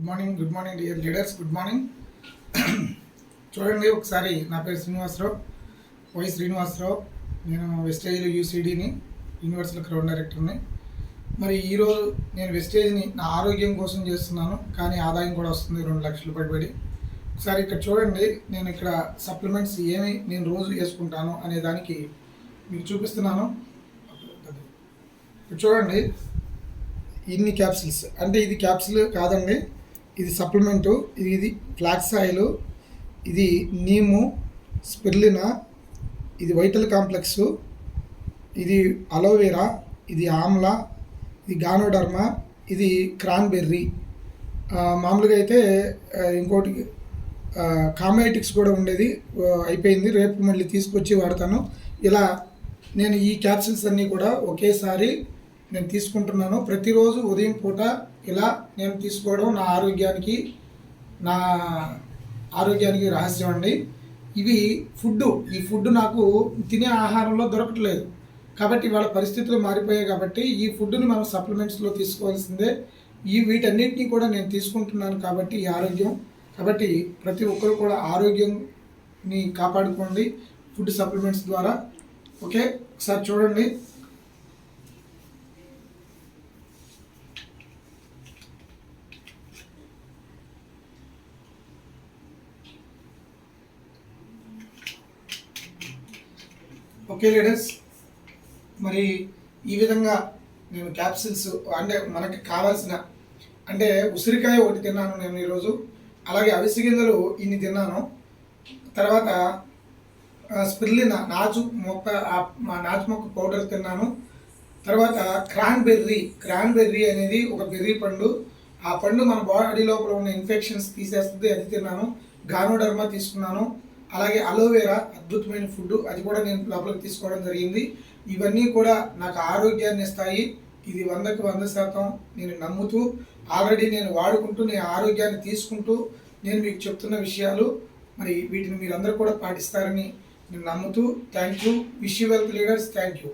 Good morning dear leaders, good morning. చూడండి ఒకసారి, నా పేరు శ్రీనివాసరావు, శ్రీనివాసరావు. నేను వెస్టేజ్లో యూసీడీని, యూనివర్సల్ క్రౌడ్ డైరెక్టర్ని. మరి ఈరోజు నేను వెస్టేజ్ని నా ఆరోగ్యం కోసం చేస్తున్నాను, కానీ ఆదాయం కూడా వస్తుంది 2 లక్షలు పెట్టుబడి. ఒకసారి ఇక్కడ చూడండి, నేను ఇక్కడ సప్లిమెంట్స్ ఏమి నేను రోజు వేసుకుంటాను అనే దానికి మీకు చూపిస్తున్నాను. ఇక్కడ చూడండి, ఇన్ని క్యాప్సిల్స్, అంటే ఇది క్యాప్సిల్ కాదండి, ఇది సప్లిమెంటు. ఇది ఫ్లాక్స్ ఆయిల్, ఇది నీము, స్పిర్లినా, ఇది వైటల్ కాంప్లెక్సు, ఇది అలోవెరా, ఇది ఆమ్లా, ఇది గానోడర్మా, ఇది క్రాన్బెర్రీ. మామూలుగా అయితే ఇంకోటి కామేటిక్స్ కూడా ఉండేది, అయిపోయింది. రేపు మళ్ళీ తీసుకొచ్చి వాడతాను. ఇలా నేను ఈ క్యాప్సిల్స్ అన్నీ కూడా ఒకేసారి నేను తీసుకుంటున్నాను. ప్రతిరోజు ఉదయం పూట ఇలా నేను తీసుకోవడం నా ఆరోగ్యానికి రహస్యం అండి. ఇవి ఈ ఫుడ్ నాకు తినే ఆహారంలో దొరకట్లేదు కాబట్టి, వాళ్ళ పరిస్థితులు మారిపోయాయి కాబట్టి ఈ ఫుడ్ని మనం సప్లిమెంట్స్లో తీసుకోవాల్సిందే. వీటన్నిటినీ కూడా నేను తీసుకుంటున్నాను కాబట్టి ఈ ఆరోగ్యం. కాబట్టి ప్రతి ఒక్కరు కూడా ఆరోగ్యాన్ని కాపాడుకోండి ఫుడ్ సప్లిమెంట్స్ ద్వారా. ఓకే, ఒకసారి చూడండి. ఓకే లీడర్స్, మరి ఈ విధంగా నేను క్యాప్సిల్స్, అంటే మనకి కావాల్సిన, అంటే ఉసిరికాయ ఒకటి తిన్నాను నేను ఈరోజు, అలాగే అవిసె గింజలు ఇన్ని తిన్నాను. తర్వాత స్పిర్లినా నాచు మొక్క పౌడర్ తిన్నాను. తర్వాత క్రాన్బెర్రీ అనేది ఒక బెర్రీ పండు. ఆ పండు మన బాడీ లోపల ఉన్న ఇన్ఫెక్షన్స్ తీసేస్తుంది, అది తిన్నాను. గానోడర్మా తీసుకున్నాను. అలాగే అలోవెరా అద్భుతమైన ఫుడ్, అది కూడా నేను లోపలికి తీసుకోవడం జరిగింది. ఇవన్నీ కూడా నాకు ఆరోగ్యాన్ని ఇస్తాయి. ఇది 100కి 100% నేను నమ్ముతూ, ఆల్రెడీ నేను వాడుకుంటూ, నేను ఆరోగ్యాన్ని తీసుకుంటూ నేను మీకు చెప్తున్న విషయాలు. మరి వీటిని మీరందరూ కూడా పాటిస్తారని నేను నమ్ముతూ, thank you. Wish you wealth leaders, thank you.